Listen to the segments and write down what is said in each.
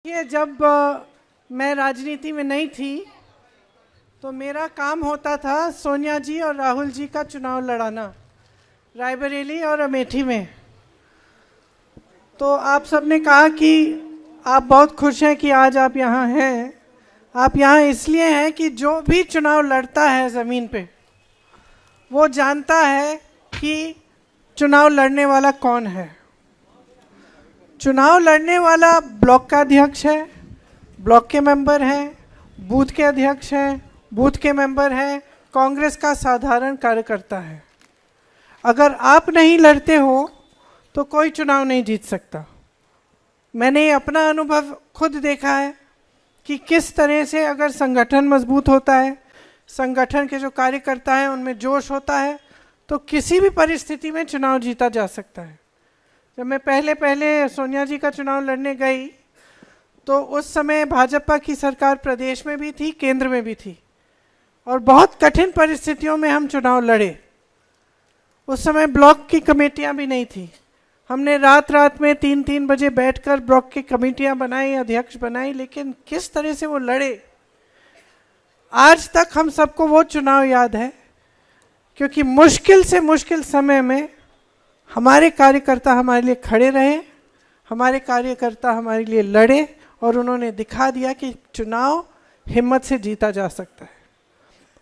ये जब मैं राजनीति में नहीं थी तो मेरा काम होता था सोनिया जी और राहुल जी का चुनाव लड़ाना रायबरेली और अमेठी में। तो आप सबने कहा कि आप बहुत खुश हैं कि आज आप यहाँ हैं। आप यहाँ इसलिए हैं कि जो भी चुनाव लड़ता है ज़मीन पे वो जानता है कि चुनाव लड़ने वाला कौन है। चुनाव लड़ने वाला ब्लॉक का अध्यक्ष है, ब्लॉक के मेंबर हैं, बूथ के अध्यक्ष हैं, बूथ के मेंबर हैं, कांग्रेस का साधारण कार्यकर्ता है। अगर आप नहीं लड़ते हो तो कोई चुनाव नहीं जीत सकता। मैंने अपना अनुभव खुद देखा है कि किस तरह से अगर संगठन मजबूत होता है, संगठन के जो कार्यकर्ता हैं उनमें जोश होता है तो किसी भी परिस्थिति में चुनाव जीता जा सकता है। जब मैं पहले सोनिया जी का चुनाव लड़ने गई तो उस समय भाजपा की सरकार प्रदेश में भी थी, केंद्र में भी थी और बहुत कठिन परिस्थितियों में हम चुनाव लड़े। उस समय ब्लॉक की कमेटियां भी नहीं थी। हमने रात में 3-3 बजे बैठकर ब्लॉक की कमेटियां बनाई, अध्यक्ष बनाई, लेकिन किस तरह से वो लड़े आज तक हम सबको वो चुनाव याद है। क्योंकि मुश्किल से मुश्किल समय में हमारे कार्यकर्ता हमारे लिए खड़े रहे, हमारे कार्यकर्ता हमारे लिए लड़े और उन्होंने दिखा दिया कि चुनाव हिम्मत से जीता जा सकता है।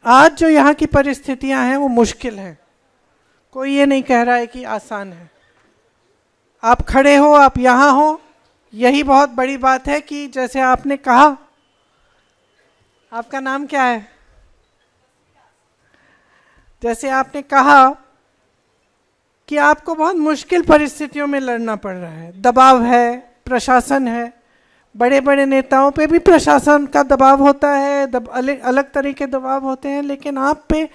आज जो यहाँ की परिस्थितियाँ हैं वो मुश्किल हैं, कोई ये नहीं कह रहा है कि आसान है। आप खड़े हो, आप यहाँ हो, यही बहुत बड़ी बात है कि जैसे आपने कहा, आपका नाम क्या है? जैसे आपने कहा कि आपको बहुत मुश्किल परिस्थितियों में लड़ना पड़ रहा है, दबाव है, प्रशासन है, बड़े बड़े नेताओं पे भी प्रशासन का दबाव होता है, अलग तरह के दबाव होते हैं, लेकिन आप पे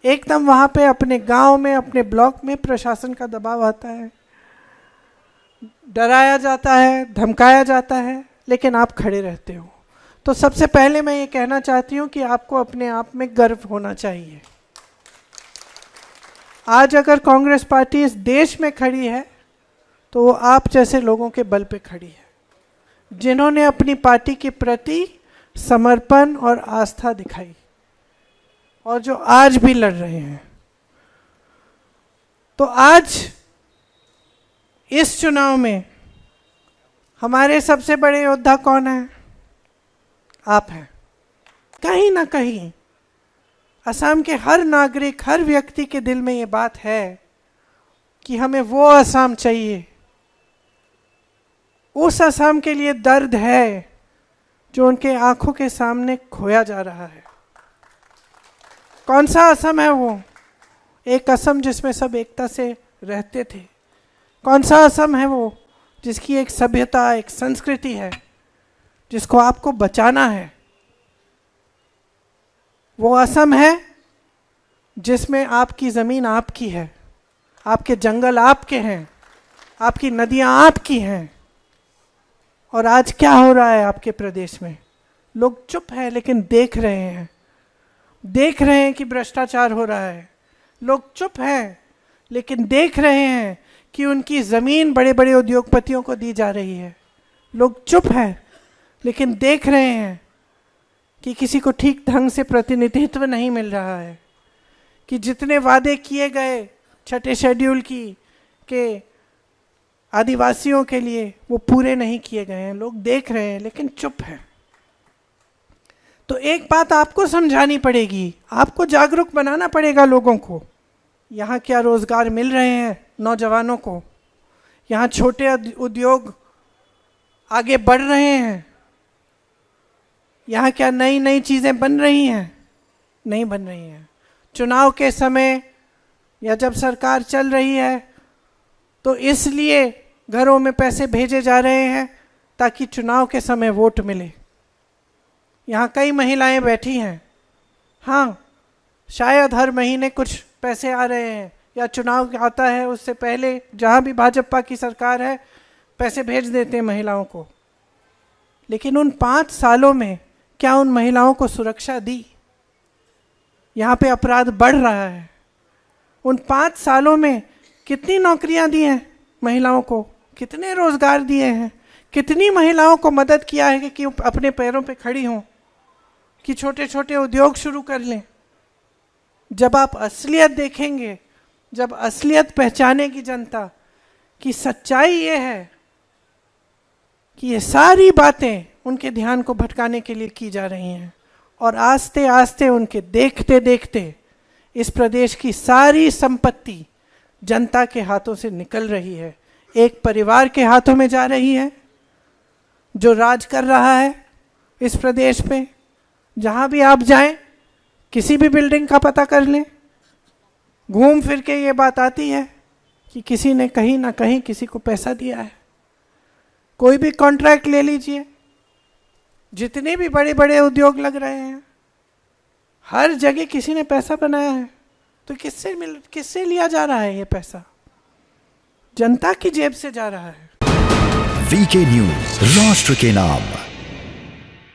एकदम वहाँ पे अपने गांव में, अपने ब्लॉक में प्रशासन का दबाव आता है, डराया जाता है, धमकाया जाता है, लेकिन आप खड़े रहते हो। तो सबसे पहले मैं ये कहना चाहती हूँ कि आपको अपने आप में गर्व होना चाहिए। आज अगर कांग्रेस पार्टी इस देश में खड़ी है तो वो आप जैसे लोगों के बल पे खड़ी है, जिन्होंने अपनी पार्टी के प्रति समर्पण और आस्था दिखाई और जो आज भी लड़ रहे हैं। तो आज इस चुनाव में हमारे सबसे बड़े योद्धा कौन है? आप हैं। कहीं ना कहीं असम के हर नागरिक, हर व्यक्ति के दिल में ये बात है कि हमें वो असम चाहिए। उस असम के लिए दर्द है जो उनके आंखों के सामने खोया जा रहा है। कौन सा असम है वो? एक असम जिसमें सब एकता से रहते थे। कौन सा असम है वो? जिसकी एक सभ्यता, एक संस्कृति है, जिसको आपको बचाना है। वो असम है जिसमें आपकी ज़मीन आपकी है, आपके जंगल आपके हैं, आपकी नदियां आपकी हैं। और आज क्या हो रहा है आपके प्रदेश में? लोग चुप हैं लेकिन देख रहे हैं, देख रहे हैं कि भ्रष्टाचार हो रहा है। लोग चुप हैं लेकिन देख रहे हैं कि उनकी ज़मीन बड़े बड़े उद्योगपतियों को दी जा रही है। लोग चुप हैं लेकिन देख रहे हैं कि किसी को ठीक ढंग से प्रतिनिधित्व नहीं मिल रहा है, कि जितने वादे किए गए छठे शेड्यूल के आदिवासियों के लिए वो पूरे नहीं किए गए हैं। लोग देख रहे हैं लेकिन चुप हैं। तो एक बात आपको समझानी पड़ेगी, आपको जागरूक बनाना पड़ेगा लोगों को। यहाँ क्या रोजगार मिल रहे हैं नौजवानों को? यहाँ छोटे उद्योग आगे बढ़ रहे हैं? यहाँ क्या नई नई चीज़ें बन रही हैं? नहीं बन रही हैं। चुनाव के समय या जब सरकार चल रही है तो इसलिए घरों में पैसे भेजे जा रहे हैं ताकि चुनाव के समय वोट मिले। यहाँ कई महिलाएं बैठी हैं, हाँ शायद हर महीने कुछ पैसे आ रहे हैं या चुनाव आता है उससे पहले जहाँ भी भाजपा की सरकार है पैसे भेज देते हैं महिलाओं को। लेकिन उन 5 सालों में क्या उन महिलाओं को सुरक्षा दी? यहाँ पे अपराध बढ़ रहा है। उन 5 सालों में कितनी नौकरियां दी हैं महिलाओं को? कितने रोजगार दिए हैं? कितनी महिलाओं को मदद किया है कि अपने पैरों पे खड़ी हों, कि छोटे छोटे उद्योग शुरू कर लें। जब आप असलियत देखेंगे, जब असलियत पहचानेगी जनता कि सच्चाई ये है कि ये सारी बातें उनके ध्यान को भटकाने के लिए की जा रही हैं, और आस्ते आस्ते उनके देखते देखते इस प्रदेश की सारी संपत्ति जनता के हाथों से निकल रही है, एक परिवार के हाथों में जा रही है जो राज कर रहा है इस प्रदेश पे। जहाँ भी आप जाएं, किसी भी बिल्डिंग का पता कर लें, घूम फिर के ये बात आती है कि किसी ने कहीं ना कहीं किसी को पैसा दिया है। कोई भी कॉन्ट्रैक्ट ले लीजिए, जितने भी बड़े बड़े उद्योग लग रहे हैं, हर जगह किसी ने पैसा बनाया है। तो किससे लिया जा रहा है ये पैसा? जनता की जेब से जा रहा है। वीके न्यूज, राष्ट्र के नाम।